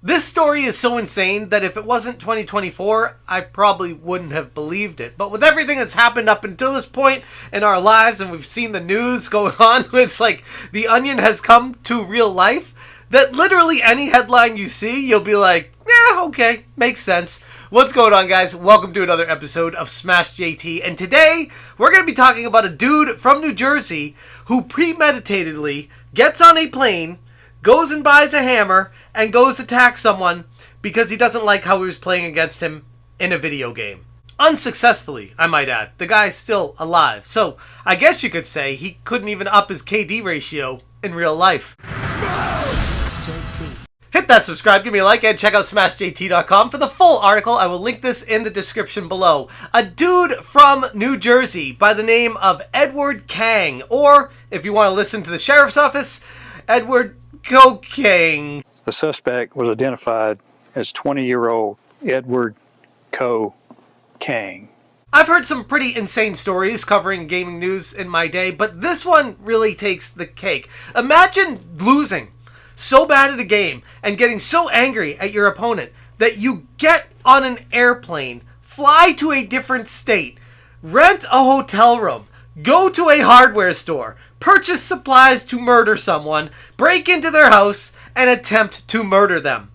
This story is so insane that if it wasn't 2024, I probably wouldn't have believed it. But with everything that's happened up until this point in our lives, and we've seen the news going on, it's like the onion has come to real life, that literally any headline you see, you'll be like, yeah, okay, makes sense. What's going on, guys? Welcome to another episode of Smash JT, and today we're going to be talking about a dude from New Jersey who premeditatedly gets on a plane, goes and buys a hammer, and goes to attack someone because he doesn't like how he was playing against him in a video game. Unsuccessfully, I might add. The guy's still alive. So, I guess you could say he couldn't even up his KD ratio in real life. Hit that subscribe, give me a like, and check out smashjt.com for the full article. I will link this in the description below. A dude from New Jersey by the name of Edward Kang, or, if you want to listen to the sheriff's office, Edward Kang. The suspect was identified as 20-year-old Edward Kang. I've heard some pretty insane stories covering gaming news in my day, but this one really takes the cake. Imagine losing so bad at a game and getting so angry at your opponent that you get on an airplane, fly to a different state, rent a hotel room, go to a hardware store, purchase supplies to murder someone, break into their house, and attempt to murder them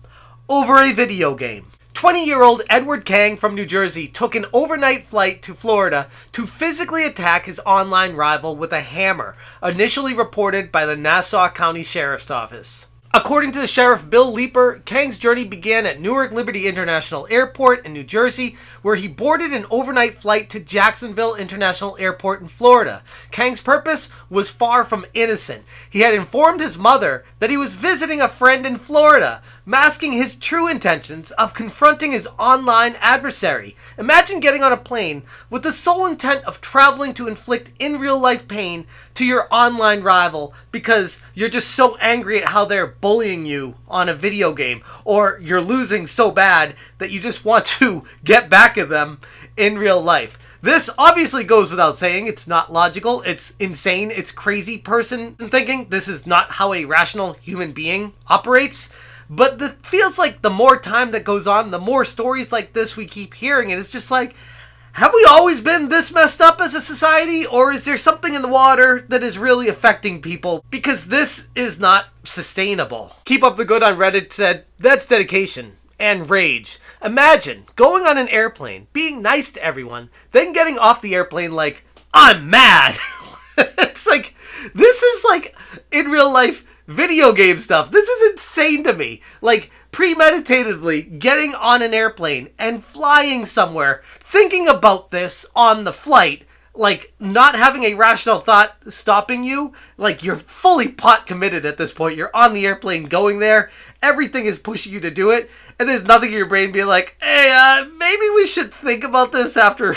over a video game. 20-year-old Edward Kang from New Jersey took an overnight flight to Florida to physically attack his online rival with a hammer, initially reported by the Nassau County Sheriff's Office. According to the Sheriff Bill Leeper, Kang's journey began at Newark Liberty International Airport in New Jersey, where he boarded an overnight flight to Jacksonville International Airport in Florida. Kang's purpose was far from innocent. He had informed his mother that he was visiting a friend in Florida, masking his true intentions of confronting his online adversary. Imagine getting on a plane with the sole intent of traveling to inflict in real life pain to your online rival because you're just so angry at how they're bullying you on a video game, or you're losing so bad that you just want to get back at them in real life. This obviously goes without saying. It's not logical. It's insane. It's crazy person thinking. This is not how a rational human being operates. But it feels like the more time that goes on, the more stories like this we keep hearing. And it's just like, have we always been this messed up as a society? Or is there something in the water that is really affecting people? Because this is not sustainable. Keep Up the Good on Reddit said, that's dedication and rage. Imagine going on an airplane, being nice to everyone, then getting off the airplane like, I'm mad. It's like, this is like in real life video game stuff. This is insane to me. Like, premeditatedly getting on an airplane and flying somewhere, thinking about this on the flight, like not having a rational thought stopping you. Like, you're fully pot committed at this point. You're on the airplane going there. Everything is pushing you to do it. And there's nothing in your brain being like, hey, maybe we should think about this after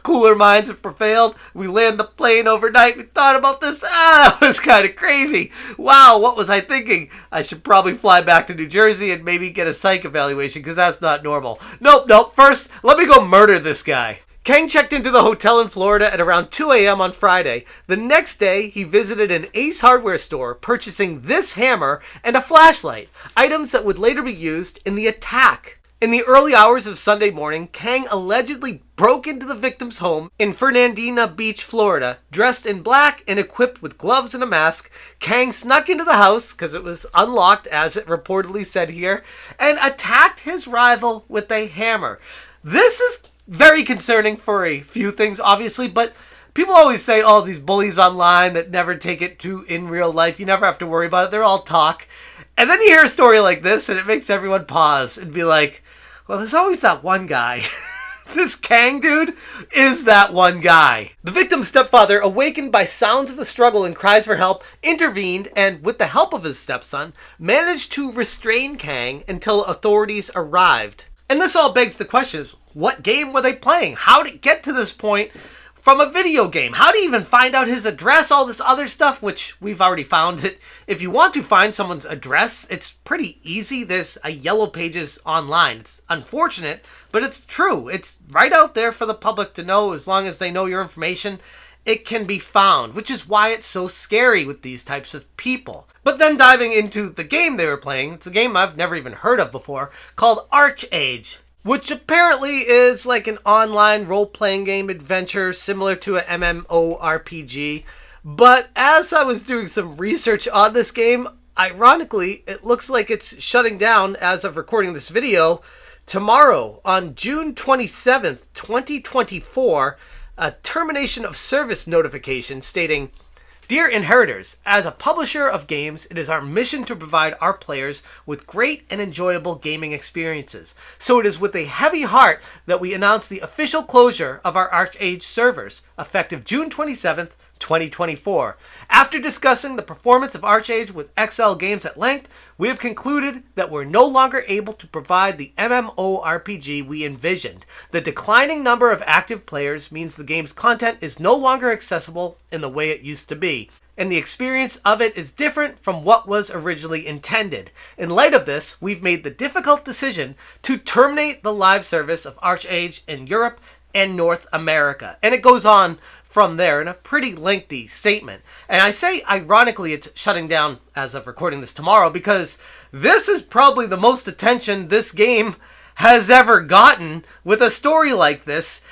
cooler minds have prevailed. We land the plane overnight. We thought about this. It was kind of crazy. Wow, what was I thinking? I should probably fly back to New Jersey and maybe get a psych evaluation because that's not normal. Nope. First, let me go murder this guy. Kang checked into the hotel in Florida at around 2 a.m. on Friday. The next day, he visited an Ace hardware store, purchasing this hammer and a flashlight, items that would later be used in the attack. In the early hours of Sunday morning, Kang allegedly broke into the victim's home in Fernandina Beach, Florida. Dressed in black and equipped with gloves and a mask, Kang snuck into the house, because it was unlocked, as it reportedly said here, and attacked his rival with a hammer. This is very concerning for a few things, obviously, but people always say, oh, these bullies online that never take it to in real life, you never have to worry about it, they're all talk. And then you hear a story like this, and it makes everyone pause and be like, well, there's always that one guy. This Kang dude is that one guy. The victim's stepfather, awakened by sounds of the struggle and cries for help, intervened and, with the help of his stepson, managed to restrain Kang until authorities arrived. And this all begs the question is, what game were they playing? How did it get to this point from a video game? How do you even find out his address? All this other stuff, which we've already found that if you want to find someone's address, it's pretty easy. There's a Yellow Pages online. It's unfortunate, but it's true. It's right out there for the public to know as long as they know your information. it can be found, which is why it's so scary with these types of people. But then diving into the game they were playing, it's a game I've never even heard of before, called ArcheAge, which apparently is like an online role-playing game adventure similar to an MMORPG. But as I was doing some research on this game, ironically, it looks like it's shutting down as of recording this video tomorrow on June 27th, 2024, a termination of service notification stating, "Dear Inheritors, as a publisher of games, it is our mission to provide our players with great and enjoyable gaming experiences. So it is with a heavy heart that we announce the official closure of our ArcheAge servers, effective June 27th, 2024. After discussing the performance of ArcheAge with XL Games at length, we have concluded that we're no longer able to provide the MMORPG we envisioned. The declining number of active players means the game's content is no longer accessible in the way it used to be, and the experience of it is different from what was originally intended. In light of this, we've made the difficult decision to terminate the live service of ArcheAge in Europe and North America." And it goes on from there in a pretty lengthy statement. And I say ironically it's shutting down as of recording this tomorrow because this is probably the most attention this game has ever gotten with a story like this,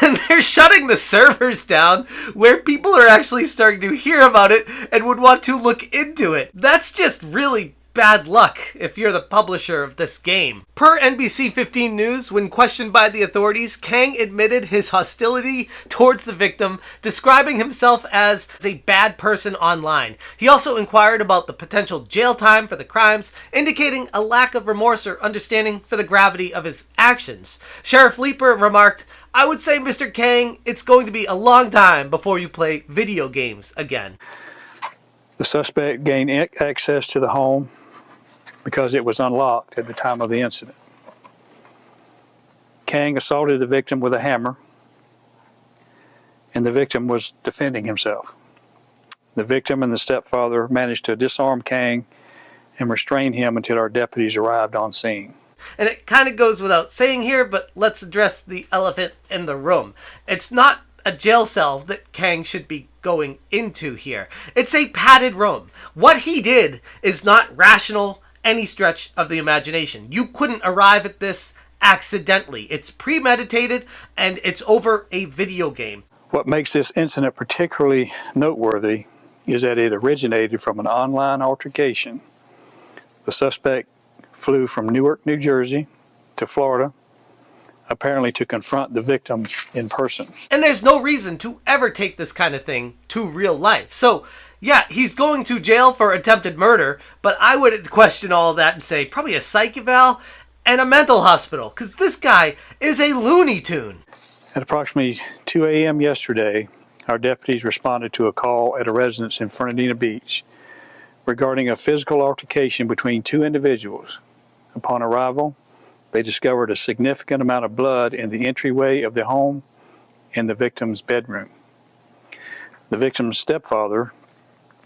and they're shutting the servers down where people are actually starting to hear about it and would want to look into it. That's just really bad luck if you're the publisher of this game. Per NBC 15 News, when questioned by the authorities, Kang admitted his hostility towards the victim, describing himself as a bad person online. He also inquired about the potential jail time for the crimes, indicating a lack of remorse or understanding for the gravity of his actions. Sheriff Leeper remarked, "I would say, Mr. Kang, it's going to be a long time before you play video games again." The suspect gained access to the home because it was unlocked at the time of the incident. Kang assaulted the victim with a hammer, and the victim was defending himself. The victim and the stepfather managed to disarm Kang and restrain him until our deputies arrived on scene. And it kind of goes without saying here, but let's address the elephant in the room. It's not a jail cell that Kang should be going into here. It's a padded room. What he did is not rational any stretch of the imagination. You couldn't arrive at this accidentally. It's premeditated, and it's over a video game. What makes this incident particularly noteworthy is that it originated from an online altercation. The suspect flew from Newark, New Jersey to Florida, apparently to confront the victim in person. And there's no reason to ever take this kind of thing to real life. So yeah, he's going to jail for attempted murder, but I would question all of that and say probably a psych eval and a mental hospital, because this guy is a Looney Tune. At approximately 2 a.m. yesterday, our deputies responded to a call at a residence in Fernandina Beach regarding a physical altercation between two individuals. Upon arrival, they discovered a significant amount of blood in the entryway of the home and the victim's bedroom. The victim's stepfather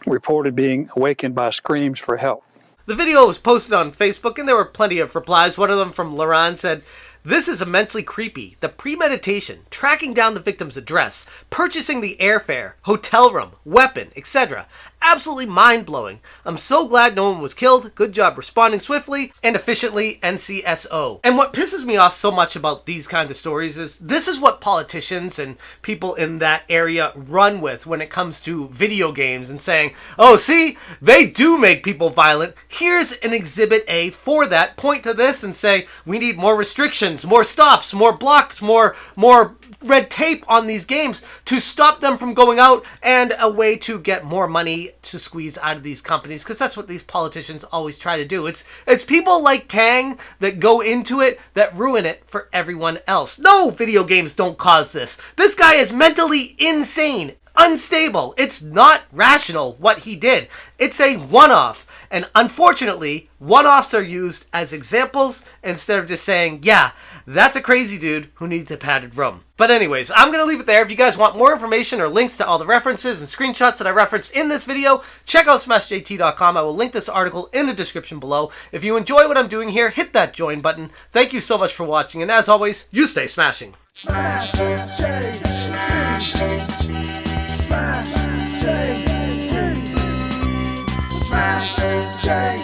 reported being awakened by screams for help. The video was posted on Facebook and there were plenty of replies. One of them from Laurent said, "This is immensely creepy. The premeditation, tracking down the victim's address, purchasing the airfare, hotel room, weapon, etc. Absolutely mind-blowing. I'm so glad no one was killed. Good job responding swiftly and efficiently, NCSO." And what pisses me off so much about these kinds of stories is this is what politicians and people in that area run with when it comes to video games and saying, "Oh, see, they do make people violent. Here's an exhibit A for that. Point to this and say, we need more restrictions, more stops, more blocks, more red tape on these games to stop them from going out, and a way to get more money to squeeze out of these companies," because that's what these politicians always try to do. It's people like Kang that go into it that ruin it for everyone else. No, video games don't cause this. This guy is mentally insane, unstable. It's not rational what he did. It's a one-off. And unfortunately, one-offs are used as examples instead of just saying, yeah, that's a crazy dude who needs a padded room. But anyways, I'm going to leave it there. If you guys want more information or links to all the references and screenshots that I referenced in this video, check out smashjt.com. I will link this article in the description below. If you enjoy what I'm doing here, hit that join button. Thank you so much for watching, and as always, you stay smashing. Smash, change.